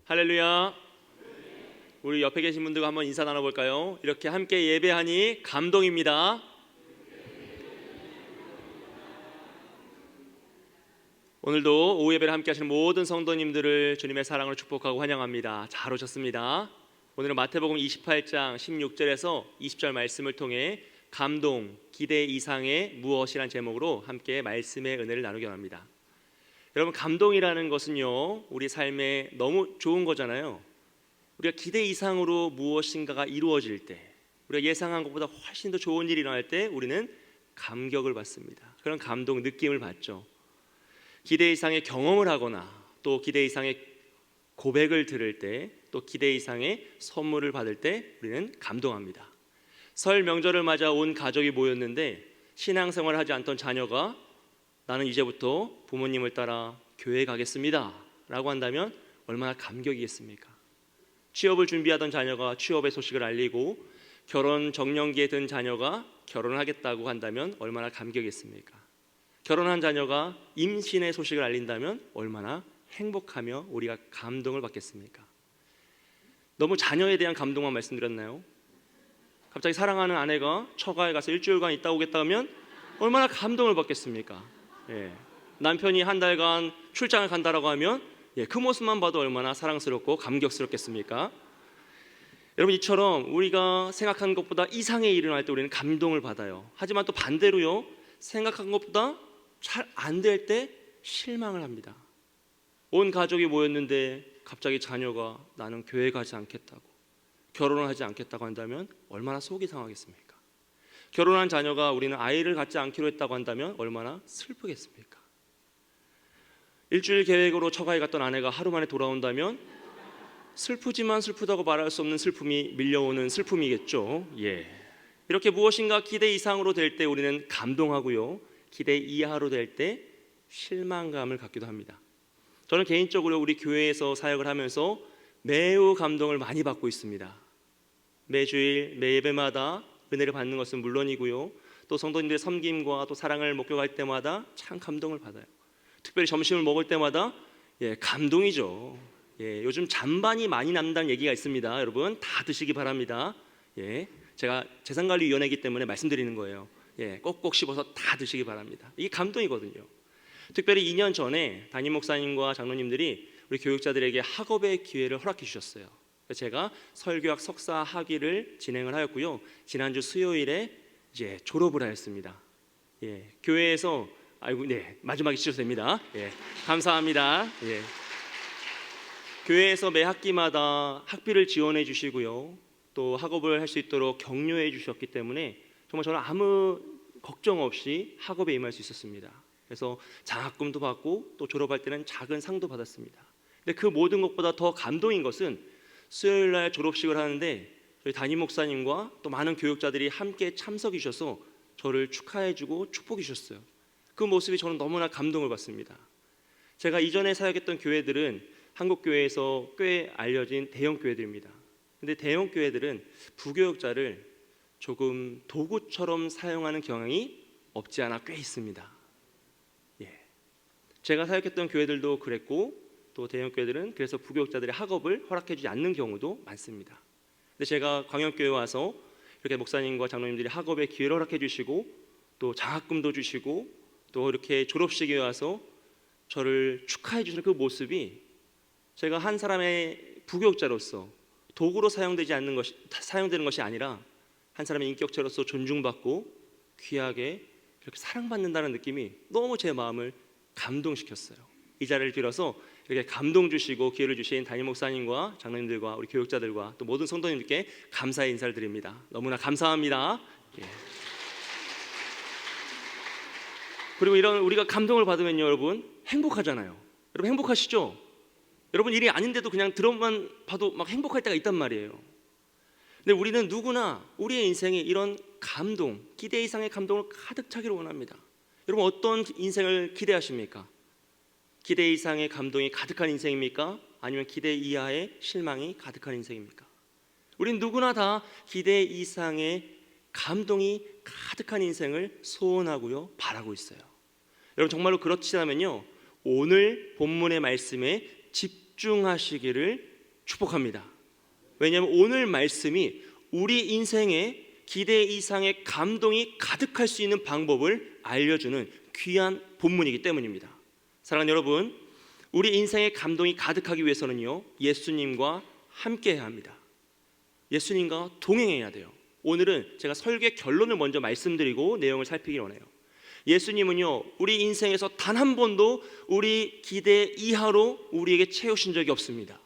할렐루야. 우리 옆에 계신 분들과 한번 인사 나눠볼까요? 이렇게 함께 예배하니 감동입니다. 오늘도 오후 예배를 함께 하시는 모든 성도님들을 주님의 사랑으로 축복하고 환영합니다. 잘 오셨습니다. 오늘은 마태복음 28장 16절에서 20절 말씀을 통해 감동, 기대 이상의 무엇이란 제목으로 함께 말씀의 은혜를 나누기 원합니다. 여러분, 감동이라는 것은요, 우리 삶에 너무 좋은 거잖아요. 우리가 기대 이상으로 무엇인가가 이루어질 때, 우리가 예상한 것보다 훨씬 더 좋은 일이 일어날 때 우리는 감격을 받습니다. 그런 감동, 느낌을 받죠. 기대 이상의 경험을 하거나 또 기대 이상의 고백을 들을 때, 또 기대 이상의 선물을 받을 때 우리는 감동합니다. 설 명절을 맞아 온 가족이 모였는데 신앙생활을 하지 않던 자녀가 나는 이제부터 부모님을 따라 교회에 가겠습니다 라고 한다면 얼마나 감격이겠습니까? 취업을 준비하던 자녀가 취업의 소식을 알리고 결혼 정년기에 든 자녀가 결혼을 하겠다고 한다면 얼마나 감격이겠습니까? 결혼한 자녀가 임신의 소식을 알린다면 얼마나 행복하며 우리가 감동을 받겠습니까? 너무 자녀에 대한 감동만 말씀드렸나요? 갑자기 사랑하는 아내가 처가에 가서 일주일간 있다 오겠다 하면 얼마나 감동을 받겠습니까? 남편이 한 달간 출장을 간다라고 하면 그 모습만 봐도 얼마나 사랑스럽고 감격스럽겠습니까? 여러분, 이처럼 우리가 생각한 것보다 이상의 일이 일어날 때 우리는 감동을 받아요. 하지만 또 반대로요, 생각한 것보다 잘 안 될 때 실망을 합니다. 온 가족이 모였는데 갑자기 자녀가 나는 교회 가지 않겠다고, 결혼을 하지 않겠다고 한다면 얼마나 속이 상하겠습니까? 결혼한 자녀가 우리는 아이를 갖지 않기로 했다고 한다면 얼마나 슬프겠습니까? 일주일 계획으로 처가에 갔던 아내가 하루 만에 돌아온다면 슬프지만 슬프다고 말할 수 없는 슬픔이 밀려오는 슬픔이겠죠. 이렇게 무엇인가 기대 이상으로 될 때 우리는 감동하고요, 기대 이하로 될 때 실망감을 갖기도 합니다. 저는 개인적으로 우리 교회에서 사역을 하면서 매우 감동을 많이 받고 있습니다. 매주일 매 예배마다 은혜를 받는 것은 물론이고요, 또 성도님들의 섬김과 또 사랑을 목격할 때마다 참 감동을 받아요. 특별히 점심을 먹을 때마다 감동이죠. 요즘 잔반이 많이 남는다는 얘기가 있습니다. 여러분 다 드시기 바랍니다. 제가 재산관리위원회이기 때문에 말씀드리는 거예요. 꼭꼭 씹어서 다 드시기 바랍니다. 이게 감동이거든요. 특별히 2년 전에 담임 목사님과 장로님들이 우리 교육자들에게 학업의 기회를 허락해 주셨어요. 제가 설교학 석사 학위를 진행을 하였고요, 지난주 수요일에 이제 졸업을 하였습니다. 교회에서 마지막에 치셔도 됩니다. 감사합니다. 교회에서 매 학기마다 학비를 지원해 주시고요, 또 학업을 할 수 있도록 격려해 주셨기 때문에 정말 저는 아무 걱정 없이 학업에 임할 수 있었습니다. 그래서 장학금도 받고 또 졸업할 때는 작은 상도 받았습니다. 근데 그 모든 것보다 더 감동인 것은 수요일 날 졸업식을 하는데 저희 담임 목사님과 또 많은 교육자들이 함께 참석해 주셔서 저를 축하해 주고 축복해 주셨어요. 그 모습이 저는 너무나 감동을 받습니다. 제가 이전에 사역했던 교회들은 한국 교회에서 꽤 알려진 대형 교회들입니다. 근데 대형 교회들은 부교육자를 조금 도구처럼 사용하는 경향이 없지 않아 꽤 있습니다. 제가 사역했던 교회들도 그랬고, 또 대형 교회들은 그래서 부교육자들의 학업을 허락해 주지 않는 경우도 많습니다. 근데 제가 광역교회에 와서 이렇게 목사님과 장로님들이 학업의 기회를 허락해 주시고 또 장학금도 주시고 또 이렇게 졸업식에 와서 저를 축하해 주시는 그 모습이 제가 한 사람의 부교육자로서 도구로 사용되는 것이 아니라 한 사람의 인격체로서 존중받고 귀하게 이렇게 사랑받는다는 느낌이 너무 제 마음을 감동시켰어요. 이 자리를 빌어서 이렇게 감동 주시고 기회를 주신 담임 목사님과 장로님들과 우리 교육자들과 또 모든 성도님들께 감사의 인사를 드립니다. 너무나 감사합니다. 그리고 이런 우리가 감동을 받으면요, 여러분 행복하잖아요. 여러분 행복하시죠? 여러분 일이 아닌데도 그냥 들어만 봐도 막 행복할 때가 있단 말이에요. 근데 우리는 누구나 우리의 인생에 이런 감동, 기대 이상의 감동을 가득 차기를 원합니다. 여러분 어떤 인생을 기대하십니까? 기대 이상의 감동이 가득한 인생입니까? 아니면 기대 이하의 실망이 가득한 인생입니까? 우린 누구나 다 기대 이상의 감동이 가득한 인생을 소원하고요, 바라고 있어요. 여러분 정말로 그렇다면요, 오늘 본문의 말씀에 집중하시기를 축복합니다. 왜냐하면 오늘 말씀이 우리 인생에 기대 이상의 감동이 가득할 수 있는 방법을 알려주는 귀한 본문이기 때문입니다. 사랑하는 여러분, 우리 인생의 감동이 가득하기 위해서는요, 예수님과 함께해야 합니다. 예수님과 동행해야 돼요. 오늘은 제가 설교의 결론을 먼저 말씀드리고 내용을 살피기 원해요. 예수님은요, 우리 인생에서 단 한 번도 우리 기대 이하로 우리에게 채우신 적이 없습니다.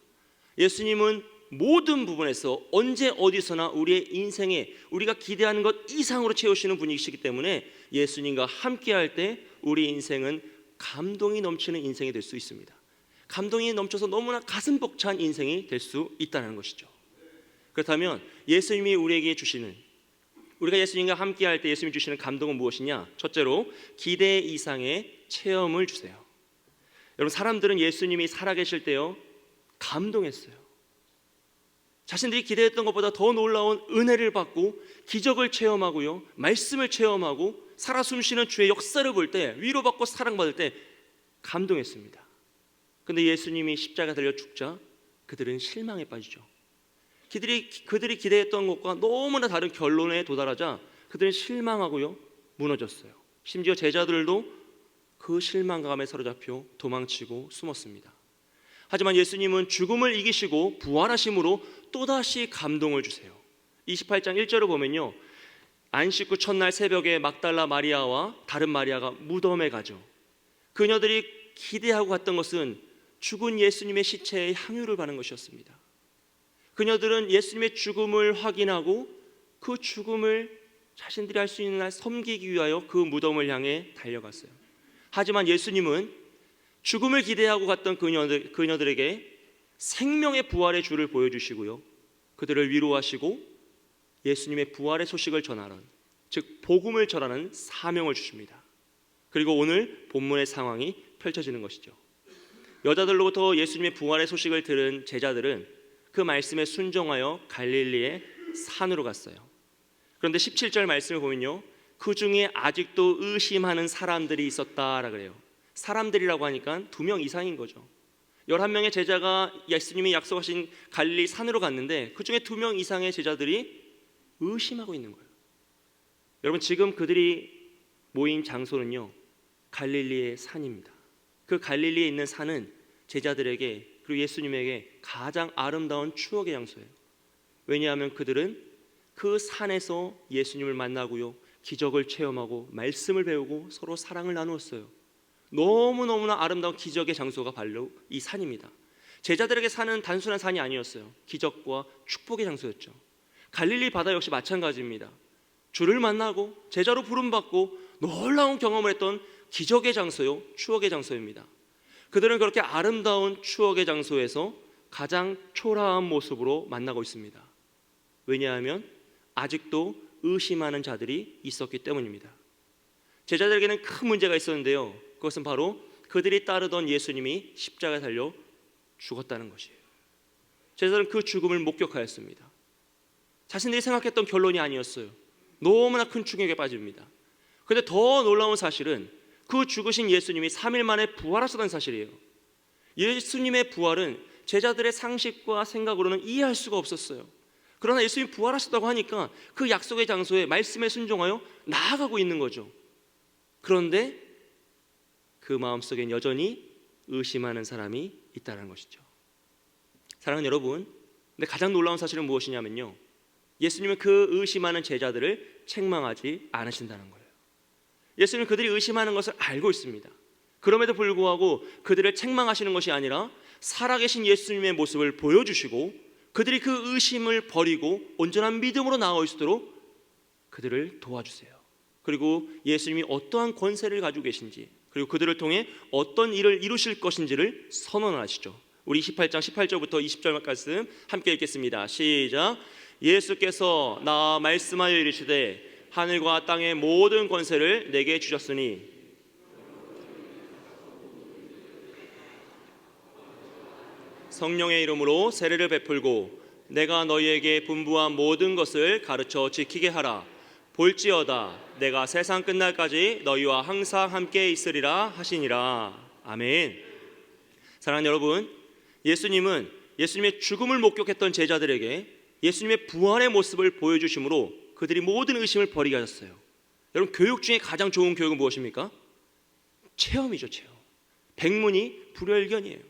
예수님은 모든 부분에서 언제 어디서나 우리의 인생에 우리가 기대하는 것 이상으로 채우시는 분이시기 때문에 예수님과 함께할 때 우리 인생은 감동이 넘치는 인생이 될 수 있습니다. 감동이 넘쳐서 너무나 가슴 벅찬 인생이 될 수 있다는 것이죠. 그렇다면 예수님이 우리에게 주시는, 우리가 예수님과 함께할 때 예수님이 주시는 감동은 무엇이냐? 첫째로 기대 이상의 체험을 주세요. 여러분, 사람들은 예수님이 살아계실 때요, 감동했어요. 자신들이 기대했던 것보다 더 놀라운 은혜를 받고 기적을 체험하고요, 말씀을 체험하고 살아 숨쉬는 주의 역사를 볼 때, 위로받고 사랑받을 때 감동했습니다. 그런데 예수님이 십자가 달려 죽자 그들은 실망에 빠지죠. 그들이 기대했던 것과 너무나 다른 결론에 도달하자 그들은 실망하고요, 무너졌어요. 심지어 제자들도 그 실망감에 사로잡혀 도망치고 숨었습니다. 하지만 예수님은 죽음을 이기시고 부활하심으로 또다시 감동을 주세요. 28장 1절을 보면요, 안식 후 첫날 새벽에 막달라 마리아와 다른 마리아가 무덤에 가죠. 그녀들이 기대하고 갔던 것은 죽은 예수님의 시체에 향유를 바는 것이었습니다. 그녀들은 예수님의 죽음을 확인하고 그 죽음을 자신들이 할 수 있는 날 섬기기 위하여 그 무덤을 향해 달려갔어요. 하지만 예수님은 죽음을 기대하고 갔던 그녀들에게 생명의 부활의 주를 보여주시고요, 그들을 위로하시고 예수님의 부활의 소식을 전하는, 즉 복음을 전하는 사명을 주십니다. 그리고 오늘 본문의 상황이 펼쳐지는 것이죠. 여자들로부터 예수님의 부활의 소식을 들은 제자들은 그 말씀에 순종하여 갈릴리의 산으로 갔어요. 그런데 17절 말씀을 보면요, 그 중에 아직도 의심하는 사람들이 있었다라 그래요. 사람들이라고 하니까 2명 이상인 거죠. 11명의 제자가 예수님이 약속하신 갈릴리 산으로 갔는데 그 중에 2명 이상의 제자들이 의심하고 있는 거예요. 여러분, 지금 그들이 모인 장소는요, 갈릴리의 산입니다. 그 갈릴리에 있는 산은 제자들에게 그리고 예수님에게 가장 아름다운 추억의 장소예요. 왜냐하면 그들은 그 산에서 예수님을 만나고요, 기적을 체험하고 말씀을 배우고 서로 사랑을 나누었어요. 너무너무나 아름다운 기적의 장소가 바로 이 산입니다. 제자들에게 산은 단순한 산이 아니었어요. 기적과 축복의 장소였죠. 갈릴리 바다 역시 마찬가지입니다. 주를 만나고 제자로 부름받고 놀라운 경험을 했던 기적의 장소요, 추억의 장소입니다. 그들은 그렇게 아름다운 추억의 장소에서 가장 초라한 모습으로 만나고 있습니다. 왜냐하면 아직도 의심하는 자들이 있었기 때문입니다. 제자들에게는 큰 문제가 있었는데요, 그것은 바로 그들이 따르던 예수님이 십자가에 달려 죽었다는 것이에요. 제자들은 그 죽음을 목격하였습니다. 자신들이 생각했던 결론이 아니었어요. 너무나 큰 충격에 빠집니다. 그런데 더 놀라운 사실은 그 죽으신 예수님이 3일 만에 부활하셨다는 사실이에요. 예수님의 부활은 제자들의 상식과 생각으로는 이해할 수가 없었어요. 그러나 예수님이 부활하셨다고 하니까 그 약속의 장소에 말씀에 순종하여 나아가고 있는 거죠. 그런데 그 마음속엔 여전히 의심하는 사람이 있다는 것이죠. 사랑하는 여러분, 근데 가장 놀라운 사실은 무엇이냐면요, 예수님은 그 의심하는 제자들을 책망하지 않으신다는 거예요. 예수님은 그들이 의심하는 것을 알고 있습니다. 그럼에도 불구하고 그들을 책망하시는 것이 아니라 살아계신 예수님의 모습을 보여주시고 그들이 그 의심을 버리고 온전한 믿음으로 나아올 수 있도록 그들을 도와주세요. 그리고 예수님이 어떠한 권세를 가지고 계신지, 그리고 그들을 통해 어떤 일을 이루실 것인지를 선언하시죠. 우리 28장 18절부터 20절 말씀 함께 읽겠습니다. 시작. 예수께서 나 말씀하여 이르시되 하늘과 땅의 모든 권세를 내게 주셨으니 성령의 이름으로 세례를 베풀고 내가 너희에게 분부한 모든 것을 가르쳐 지키게 하라. 볼지어다 내가 세상 끝날까지 너희와 항상 함께 있으리라 하시니라. 아멘. 사랑하는 여러분, 예수님은 예수님의 죽음을 목격했던 제자들에게 예수님의 부활의 모습을 보여주심으로 그들이 모든 의심을 버리게 하셨어요. 여러분, 교육 중에 가장 좋은 교육은 무엇입니까? 체험이죠. 체험. 백문이 불여일견이에요.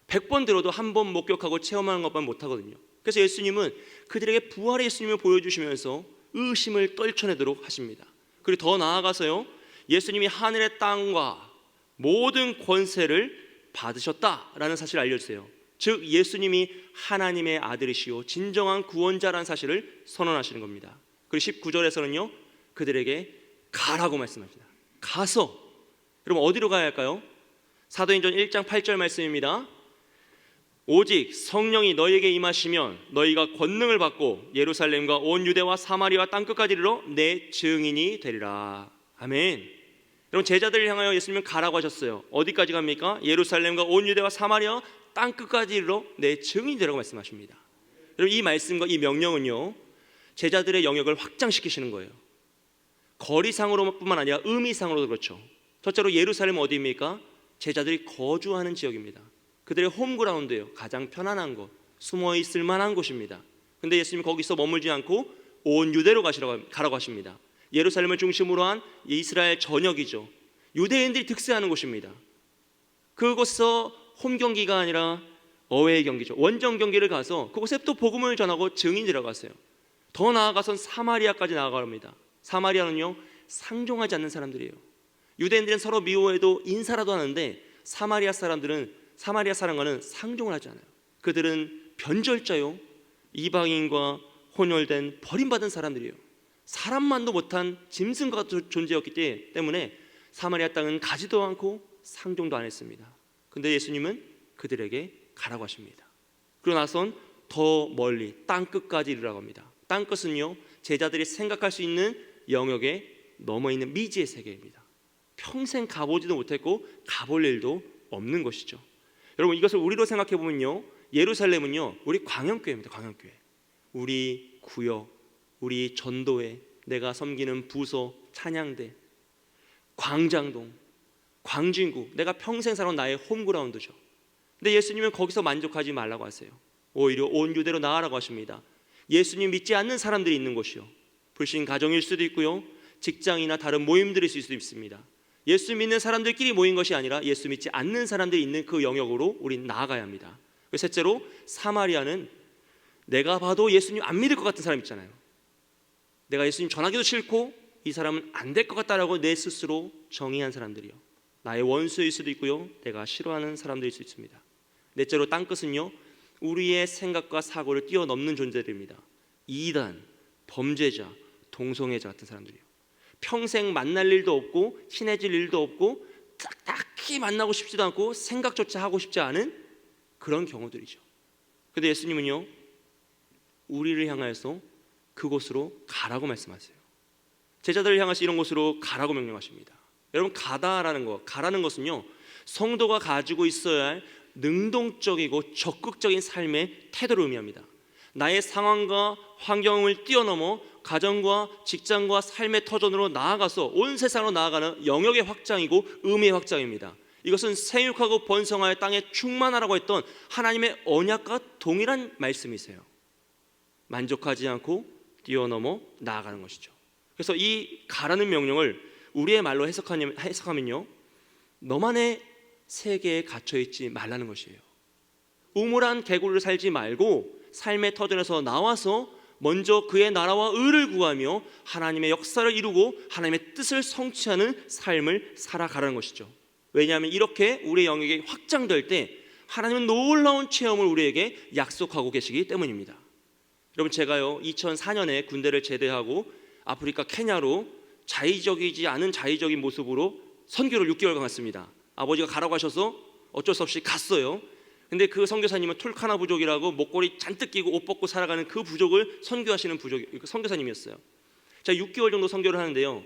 100번 들어도 한 번 목격하고 체험하는 것만 못하거든요. 그래서 예수님은 그들에게 부활의 예수님을 보여주시면서 의심을 떨쳐내도록 하십니다. 그리고 더 나아가서요, 예수님이 하늘의 땅과 모든 권세를 받으셨다라는 사실을 알려주세요. 즉 예수님이 하나님의 아들이시오 진정한 구원자라는 사실을 선언하시는 겁니다. 그리고 19절에서는요 그들에게 가라고 말씀합니다. 가서, 여러분 어디로 가야 할까요? 사도행전 1장 8절 말씀입니다. 오직 성령이 너희에게 임하시면 너희가 권능을 받고 예루살렘과 온 유대와 사마리아 땅끝까지 이르러 내 증인이 되리라. 아멘. 여러분, 제자들을 향하여 예수님은 가라고 하셨어요. 어디까지 갑니까? 예루살렘과 온 유대와 사마리아 땅끝까지 이르러 내 증인이 되라고 말씀하십니다. 여러분, 이 말씀과 이 명령은요 제자들의 영역을 확장시키시는 거예요. 거리상으로뿐만 아니라 의미상으로도 그렇죠. 첫째로 예루살렘은 어디입니까? 제자들이 거주하는 지역입니다. 그들의 홈그라운드예요. 가장 편안한 곳, 숨어 있을 만한 곳입니다. 근데 예수님이 거기서 머물지 않고 온 유대로 가라고 하십니다. 예루살렘을 중심으로 한 이스라엘 전역이죠. 유대인들이 득세하는 곳입니다. 그곳에서 홈 경기가 아니라 어웨이 경기죠. 원정 경기를 가서 그곳에 또 복음을 전하고 증인이라고 하세요. 더 나아가선 사마리아까지 나아갑니다. 사마리아는요 상종하지 않는 사람들이에요. 유대인들은 서로 미워해도 인사라도 하는데 사마리아 사람과는 상종을 하지 않아요. 그들은 변절자요, 이방인과 혼혈된 버림받은 사람들이에요. 사람만도 못한 짐승과 같은 존재였기 때문에 사마리아 땅은 가지도 않고 상종도 안 했습니다. 근데 예수님은 그들에게 가라고 하십니다. 그러고 나선 더 멀리 땅끝까지 이르라고 합니다. 땅끝은요 제자들이 생각할 수 있는 영역에 넘어있는 미지의 세계입니다. 평생 가보지도 못했고 가볼 일도 없는 것이죠. 여러분, 이것을 우리로 생각해 보면요 예루살렘은요 우리 광양교회입니다. 광양교회, 우리 구역, 우리 전도회, 내가 섬기는 부서, 찬양대, 광장동, 광진구, 내가 평생 살아온 나의 홈그라운드죠. 근데 예수님은 거기서 만족하지 말라고 하세요. 오히려 온 유대로 나아라고 하십니다. 예수님 믿지 않는 사람들이 있는 곳이요, 불신 가정일 수도 있고요, 직장이나 다른 모임들일 수도 있습니다. 예수 믿는 사람들끼리 모인 것이 아니라 예수 믿지 않는 사람들이 있는 그 영역으로 우린 나아가야 합니다. 셋째로 사마리아는 내가 봐도 예수님 안 믿을 것 같은 사람 있잖아요. 내가 예수님 전하기도 싫고 이 사람은 안 될 것 같다라고 내 스스로 정의한 사람들이요, 나의 원수일 수도 있고요, 내가 싫어하는 사람들일 수 있습니다. 넷째로 땅끝은요 우리의 생각과 사고를 뛰어넘는 존재들입니다. 이단, 범죄자, 동성애자 같은 사람들이요. 평생 만날 일도 없고 친해질 일도 없고 딱히 만나고 싶지도 않고 생각조차 하고 싶지 않은 그런 경우들이죠. 그런데 예수님은요 우리를 향하여서 그곳으로 가라고 말씀하세요. 제자들을 향해서 이런 곳으로 가라고 명령하십니다. 여러분, 가라는 것은요 성도가 가지고 있어야 할 능동적이고 적극적인 삶의 태도를 의미합니다. 나의 상황과 환경을 뛰어넘어 가정과 직장과 삶의 터전으로 나아가서 온 세상으로 나아가는 영역의 확장이고 의미의 확장입니다. 이것은 생육하고 번성하여 땅에 충만하라고 했던 하나님의 언약과 동일한 말씀이세요. 만족하지 않고 뛰어넘어 나아가는 것이죠. 그래서 이 가라는 명령을 우리의 말로 해석하면요 너만의 세계에 갇혀있지 말라는 것이에요. 우물한 개구리를 살지 말고 삶의 터전에서 나와서 먼저 그의 나라와 의를 구하며 하나님의 역사를 이루고 하나님의 뜻을 성취하는 삶을 살아가라는 것이죠. 왜냐하면 이렇게 우리의 영역이 확장될 때 하나님은 놀라운 체험을 우리에게 약속하고 계시기 때문입니다. 여러분, 제가요 2004년에 군대를 제대하고 아프리카 케냐로 자의적이지 않은 자의적인 모습으로 선교를 6개월간 갔습니다. 아버지가 가라고 하셔서 어쩔 수 없이 갔어요. 근데 그 선교사님은 툴카나 부족이라고 목걸이 잔뜩 끼고 옷 벗고 살아가는 그 부족을 선교하시는 선교사님이었어요. 제가 6개월 정도 선교를 하는데요,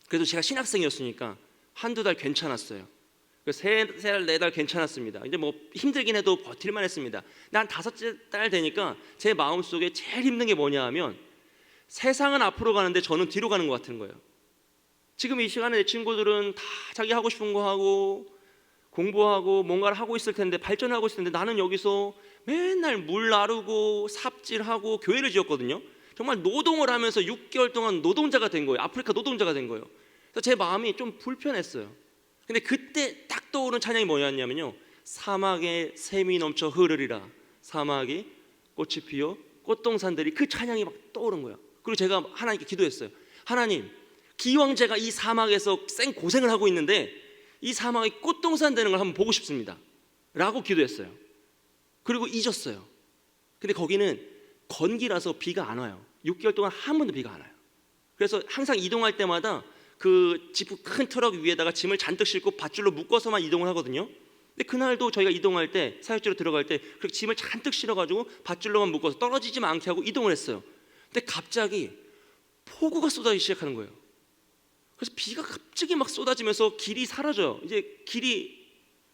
그래도 제가 신학생이었으니까 한두 달 괜찮았어요. 세 달, 네 달 괜찮았습니다. 이제 뭐 힘들긴 해도 버틸만 했습니다. 근데 한 5달 되니까 제 마음속에 제일 힘든 게 뭐냐 하면 세상은 앞으로 가는데 저는 뒤로 가는 것 같은 거예요. 지금 이 시간에 내 친구들은 다 자기 하고 싶은 거 하고 공부하고 뭔가를 하고 있을 텐데, 발전하고 있을 텐데, 나는 여기서 맨날 물 나르고 삽질하고 교회를 지었거든요. 정말 노동을 하면서 6개월 동안 노동자가 된 거예요. 아프리카 노동자가 된 거예요. 그래서 제 마음이 좀 불편했어요. 근데 그때 딱 떠오른 찬양이 뭐였냐면요, 사막에 샘이 넘쳐 흐르리라, 사막에 꽃이 피어 꽃동산들이, 그 찬양이 막 떠오른 거예요. 그리고 제가 하나님께 기도했어요. 하나님, 기왕 제가 이 사막에서 생 고생을 하고 있는데 이 사막이 꽃동산 되는 걸 한번 보고 싶습니다 라고 기도했어요. 그리고 잊었어요. 근데 거기는 건기라서 비가 안 와요. 6개월 동안 한 번도 비가 안 와요. 그래서 항상 이동할 때마다 그 지프 큰 트럭 위에다가 짐을 잔뜩 싣고 밧줄로 묶어서만 이동을 하거든요. 근데 그날도 저희가 이동할 때, 사역지로 들어갈 때 그렇게 짐을 잔뜩 실어가지고 밧줄로만 묶어서 떨어지지만 않게 하고 이동을 했어요. 근데 갑자기 폭우가 쏟아지기 시작하는 거예요. 그래서 비가 갑자기 막 쏟아지면서 길이 사라져요. 이제 길이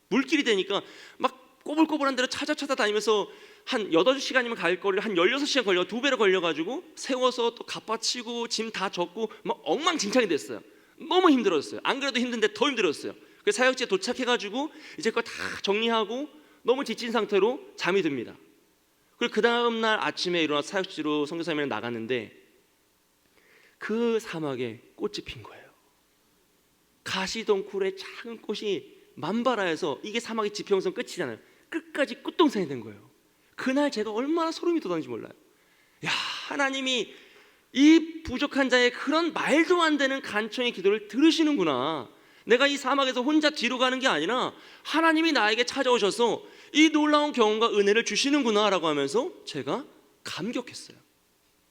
물길이 되니까 막 꼬불꼬불한 데로 찾아다니면서 한 8시간이면 갈 거리를 한 16시간 걸려, 2배로 걸려가지고 세워서 또 갚아치고 짐 다 젓고 막 엉망진창이 됐어요. 너무 힘들었어요. 안 그래도 힘든데 더 힘들었어요. 그래서 사역지에 도착해가지고 이제 그거 다 정리하고 너무 지친 상태로 잠이 듭니다. 그리고 그 다음날 아침에 일어나 사역지로 선교사님이랑 나갔는데 그 사막에 꽃이 핀 거예요. 가시덩굴의 작은 꽃이 만발하여서, 이게 사막의 지평선 끝이잖아요. 끝까지 꽃동산이 된 거예요. 그날 제가 얼마나 소름이 돋았는지 몰라요. 야, 하나님이 이 부족한 자의 그런 말도 안 되는 간청의 기도를 들으시는구나. 내가 이 사막에서 혼자 뒤로 가는 게 아니라 하나님이 나에게 찾아오셔서 이 놀라운 경험과 은혜를 주시는구나 라고 하면서 제가 감격했어요.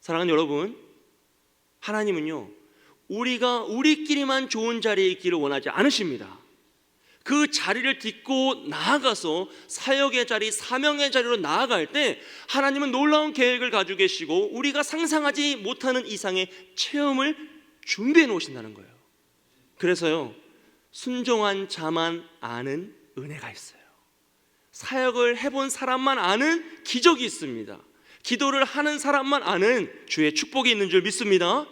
사랑하는 여러분, 하나님은요, 우리가 우리끼리만 좋은 자리에 있기를 원하지 않으십니다. 그 자리를 딛고 나아가서 사역의 자리, 사명의 자리로 나아갈 때 하나님은 놀라운 계획을 가지고 계시고 우리가 상상하지 못하는 이상의 체험을 준비해 놓으신다는 거예요. 그래서요, 순종한 자만 아는 은혜가 있어요. 사역을 해본 사람만 아는 기적이 있습니다. 기도를 하는 사람만 아는 주의 축복이 있는 줄 믿습니다.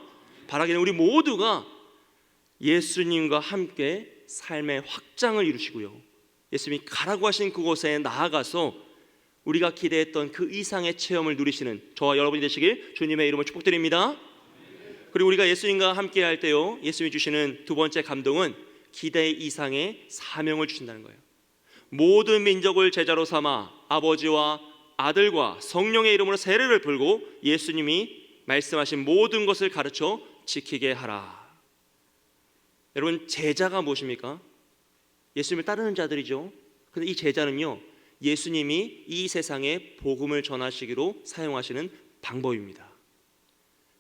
바라기는 우리 모두가 예수님과 함께 삶의 확장을 이루시고요, 예수님이 가라고 하신 그곳에 나아가서 우리가 기대했던 그 이상의 체험을 누리시는 저와 여러분이 되시길 주님의 이름으로 축복드립니다. 그리고 우리가 예수님과 함께 할 때요, 예수님이 주시는 두 번째 감동은 기대 이상의 사명을 주신다는 거예요. 모든 민족을 제자로 삼아 아버지와 아들과 성령의 이름으로 세례를 풀고 예수님이 말씀하신 모든 것을 가르쳐 지키게 하라. 여러분, 제자가 무엇입니까? 예수님을 따르는 자들이죠. 그런데 이 제자는요, 예수님이 이 세상에 복음을 전하시기로 사용하시는 방법입니다.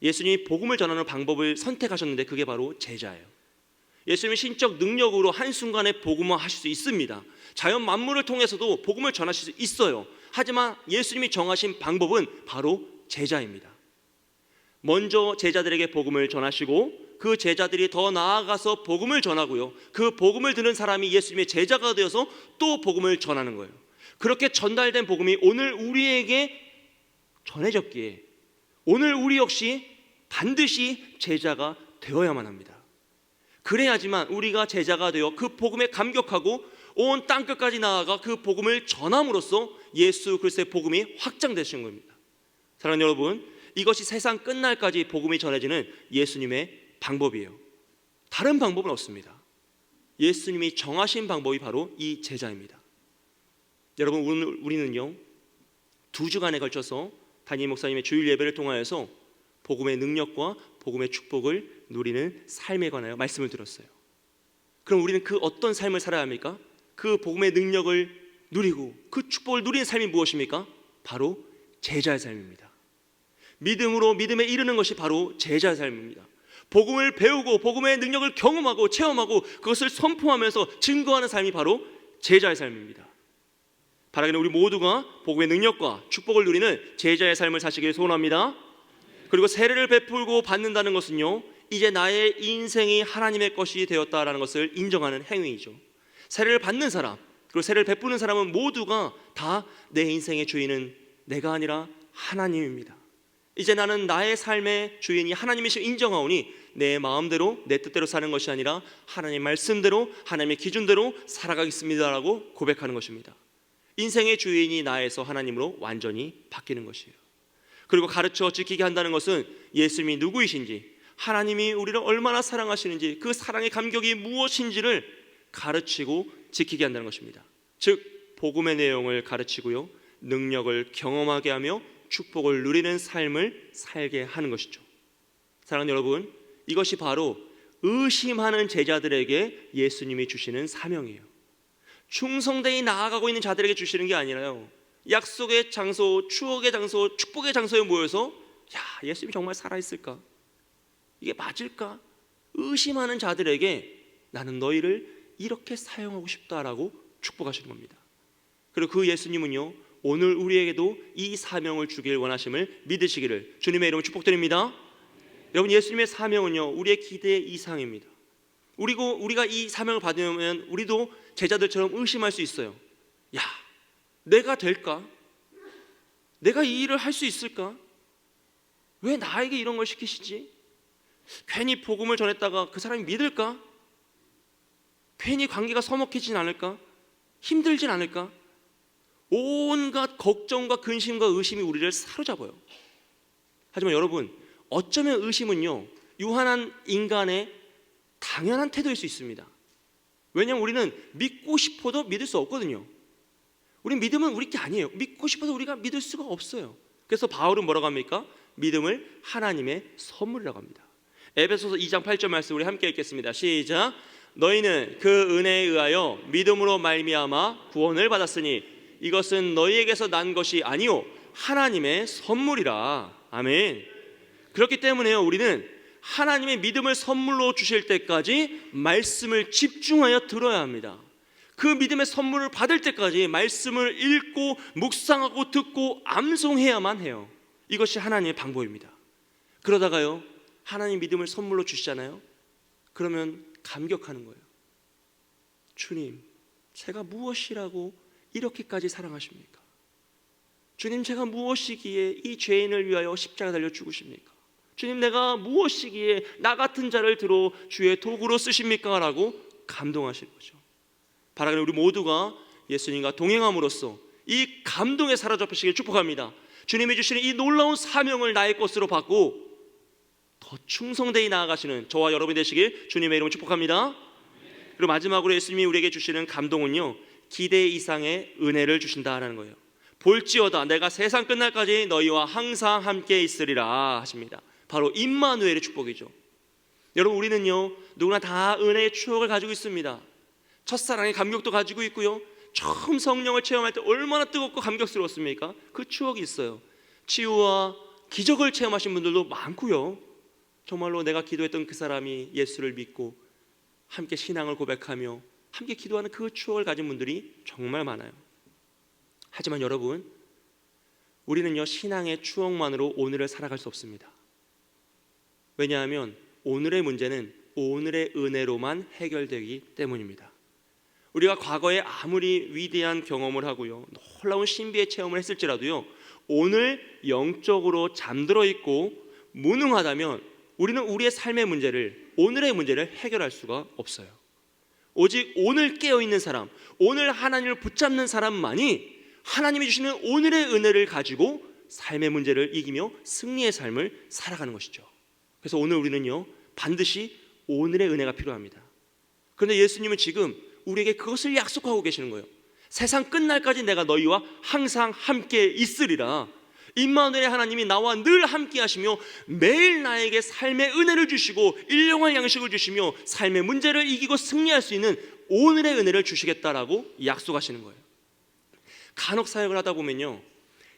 예수님이 복음을 전하는 방법을 선택하셨는데 그게 바로 제자예요. 예수님이 신적 능력으로 한순간에 복음화 하실 수 있습니다. 자연 만물을 통해서도 복음을 전하실 수 있어요. 하지만 예수님이 정하신 방법은 바로 제자입니다. 먼저 제자들에게 복음을 전하시고 그 제자들이 더 나아가서 복음을 전하고요, 그 복음을 듣는 사람이 예수님의 제자가 되어서 또 복음을 전하는 거예요. 그렇게 전달된 복음이 오늘 우리에게 전해졌기에 오늘 우리 역시 반드시 제자가 되어야만 합니다. 그래야지만 우리가 제자가 되어 그 복음에 감격하고 온 땅끝까지 나아가 그 복음을 전함으로써 예수 그리스도의 복음이 확장되시는 겁니다. 사랑하는 여러분, 이것이 세상 끝날까지 복음이 전해지는 예수님의 방법이에요. 다른 방법은 없습니다. 예수님이 정하신 방법이 바로 이 제자입니다. 여러분, 우리는요 2주간에 걸쳐서 담임 목사님의 주일 예배를 통하여서 복음의 능력과 복음의 축복을 누리는 삶에 관하여 말씀을 들었어요. 그럼 우리는 그 어떤 삶을 살아야 합니까? 그 복음의 능력을 누리고 그 축복을 누리는 삶이 무엇입니까? 바로 제자의 삶입니다. 믿음으로 믿음에 이르는 것이 바로 제자의 삶입니다. 복음을 배우고 복음의 능력을 경험하고 체험하고 그것을 선포하면서 증거하는 삶이 바로 제자의 삶입니다. 바라기는 우리 모두가 복음의 능력과 축복을 누리는 제자의 삶을 사시길 소원합니다. 그리고 세례를 베풀고 받는다는 것은요, 이제 나의 인생이 하나님의 것이 되었다라는 것을 인정하는 행위이죠. 세례를 받는 사람, 그리고 세례를 베푸는 사람은 모두가 다 내 인생의 주인은 내가 아니라 하나님입니다. 이제 나는 나의 삶의 주인이 하나님이시여 인정하오니 내 마음대로 내 뜻대로 사는 것이 아니라 하나님 말씀대로 하나님의 기준대로 살아가겠습니다라고 고백하는 것입니다. 인생의 주인이 나에서 하나님으로 완전히 바뀌는 것이에요. 그리고 가르쳐 지키게 한다는 것은 예수님이 누구이신지, 하나님이 우리를 얼마나 사랑하시는지, 그 사랑의 감격이 무엇인지를 가르치고 지키게 한다는 것입니다. 즉 복음의 내용을 가르치고요, 능력을 경험하게 하며 축복을 누리는 삶을 살게 하는 것이죠. 사랑하는 여러분, 이것이 바로 의심하는 제자들에게 예수님이 주시는 사명이에요. 충성되이 나아가고 있는 자들에게 주시는 게 아니라요, 약속의 장소, 추억의 장소, 축복의 장소에 모여서 예수님이 정말 살아있을까? 이게 맞을까? 의심하는 자들에게 나는 너희를 이렇게 사용하고 싶다라고 축복하시는 겁니다. 그리고 그 예수님은요, 오늘 우리에게도 이 사명을 주길 원하심을 믿으시기를 주님의 이름으로 축복드립니다. 여러분, 예수님의 사명은요, 우리의 기대 이상입니다. 우리가 이 사명을 받으면 우리도 제자들처럼 의심할 수 있어요. 내가 될까? 내가 이 일을 할 수 있을까? 왜 나에게 이런 걸 시키시지? 괜히 복음을 전했다가 그 사람이 믿을까? 괜히 관계가 서먹해지진 않을까? 힘들진 않을까? 온갖 걱정과 근심과 의심이 우리를 사로잡아요. 하지만 여러분, 어쩌면 의심은요, 유한한 인간의 당연한 태도일 수 있습니다. 왜냐하면 우리는 믿고 싶어도 믿을 수 없거든요. 우리 믿음은 우리 게 아니에요. 믿고 싶어도 우리가 믿을 수가 없어요. 그래서 바울은 뭐라고 합니까? 믿음을 하나님의 선물이라고 합니다. 에베소서 2장 8절 말씀 우리 함께 읽겠습니다. 시작. 너희는 그 은혜에 의하여 믿음으로 말미암아 구원을 받았으니 이것은 너희에게서 난 것이 아니요 하나님의 선물이라. 아멘. 그렇기 때문에요, 우리는 하나님의 믿음을 선물로 주실 때까지 말씀을 집중하여 들어야 합니다. 그 믿음의 선물을 받을 때까지 말씀을 읽고 묵상하고 듣고 암송해야만 해요. 이것이 하나님의 방법입니다. 그러다가요, 하나님 믿음을 선물로 주시잖아요. 그러면 감격하는 거예요. 주님, 제가 무엇이라고 이렇게까지 사랑하십니까? 주님, 제가 무엇이기에 이 죄인을 위하여 십자가 달려 죽으십니까? 주님, 내가 무엇이기에 나 같은 자를 들어 주의 도구로 쓰십니까? 라고 감동하시는 거죠. 바라기를 우리 모두가 예수님과 동행함으로써 이 감동에 사로잡히시길 축복합니다. 주님이 주시는 이 놀라운 사명을 나의 것으로 받고 더 충성되이 나아가시는 저와 여러분이 되시길 주님의 이름으로 축복합니다. 그리고 마지막으로 예수님이 우리에게 주시는 감동은요, 기대 이상의 은혜를 주신다라는 거예요. 볼지어다 내가 세상 끝날까지 너희와 항상 함께 있으리라 하십니다. 바로 임마누엘의 축복이죠. 여러분, 우리는요, 누구나 다 은혜의 추억을 가지고 있습니다. 첫사랑의 감격도 가지고 있고요, 처음 성령을 체험할 때 얼마나 뜨겁고 감격스러웠습니까? 그 추억이 있어요. 치유와 기적을 체험하신 분들도 많고요, 정말로 내가 기도했던 그 사람이 예수를 믿고 함께 신앙을 고백하며 함께 기도하는 그 추억을 가진 분들이 정말 많아요. 하지만 여러분, 우리는요, 신앙의 추억만으로 오늘을 살아갈 수 없습니다. 왜냐하면 오늘의 문제는 오늘의 은혜로만 해결되기 때문입니다. 우리가 과거에 아무리 위대한 경험을 하고요, 놀라운 신비의 체험을 했을지라도요, 오늘 영적으로 잠들어 있고 무능하다면 우리는 우리의 삶의 문제를, 오늘의 문제를 해결할 수가 없어요. 오직 오늘 깨어있는 사람, 오늘 하나님을 붙잡는 사람만이 하나님이 주시는 오늘의 은혜를 가지고 삶의 문제를 이기며 승리의 삶을 살아가는 것이죠. 그래서 오늘 우리는요, 반드시 오늘의 은혜가 필요합니다. 그런데 예수님은 지금 우리에게 그것을 약속하고 계시는 거예요. 세상 끝날까지 내가 너희와 항상 함께 있으리라. 임마누엘의 하나님이 나와 늘 함께 하시며 매일 나에게 삶의 은혜를 주시고 일용할 양식을 주시며 삶의 문제를 이기고 승리할 수 있는 오늘의 은혜를 주시겠다라고 약속하시는 거예요. 간혹 사역을 하다 보면요,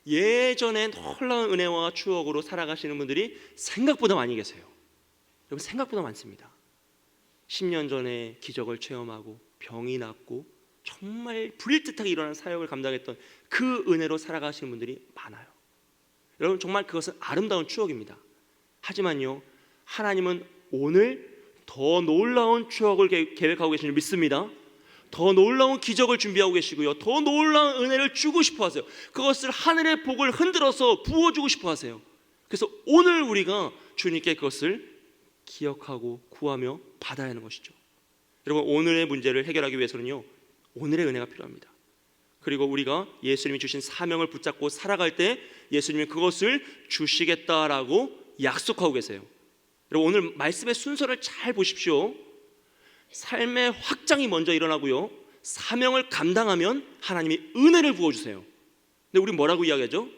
예전에 놀라운 은혜와 추억으로 살아가시는 분들이 생각보다 많이 계세요. 여러분, 생각보다 많습니다. 10년 전에 기적을 체험하고 병이 낫고 정말 불일듯하게 일어난 사역을 감당했던 그 은혜로 살아가시는 분들이 많아요. 여러분, 정말 그것은 아름다운 추억입니다. 하지만요, 하나님은 오늘 더 놀라운 추억을 계획하고 계시는 줄 믿습니다. 더 놀라운 기적을 준비하고 계시고요, 더 놀라운 은혜를 주고 싶어 하세요. 그것을 하늘의 복을 흔들어서 부어주고 싶어 하세요. 그래서 오늘 우리가 주님께 그것을 기억하고 구하며 받아야 하는 것이죠. 여러분, 오늘의 문제를 해결하기 위해서는요, 오늘의 은혜가 필요합니다. 그리고 우리가 예수님이 주신 사명을 붙잡고 살아갈 때 예수님이 그것을 주시겠다라고 약속하고 계세요. 여러분, 오늘 말씀의 순서를 잘 보십시오. 삶의 확장이 먼저 일어나고요, 사명을 감당하면 하나님이 은혜를 부어주세요. 근데 우리 뭐라고 이야기하죠?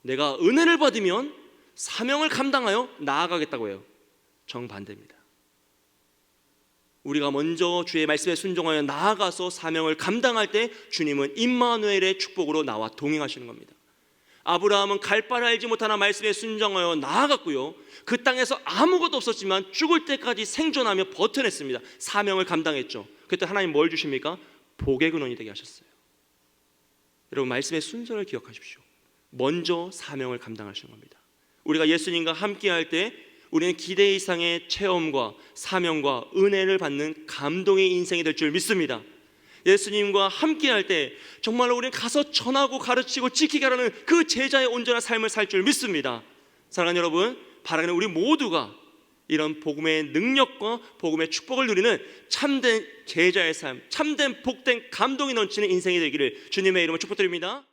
내가 은혜를 받으면 사명을 감당하여 나아가겠다고 해요. 정반대입니다. 우리가 먼저 주의 말씀에 순종하여 나아가서 사명을 감당할 때 주님은 임마누엘의 축복으로 나와 동행하시는 겁니다. 아브라함은 갈 바를 알지 못하나 말씀에 순종하여 나아갔고요, 그 땅에서 아무것도 없었지만 죽을 때까지 생존하며 버텨냈습니다. 사명을 감당했죠. 그때 하나님 뭘 주십니까? 복의 근원이 되게 하셨어요. 여러분, 말씀의 순서를 기억하십시오. 먼저 사명을 감당하시는 겁니다. 우리가 예수님과 함께할 때 우리는 기대 이상의 체험과 사명과 은혜를 받는 감동의 인생이 될 줄 믿습니다. 예수님과 함께할 때 정말로 우리는 가서 전하고 가르치고 지키게 하라는 그 제자의 온전한 삶을 살 줄 믿습니다. 사랑하는 여러분, 바라는 우리 모두가 이런 복음의 능력과 복음의 축복을 누리는 참된 제자의 삶, 참된 복된 감동이 넘치는 인생이 되기를 주님의 이름으로 축복드립니다.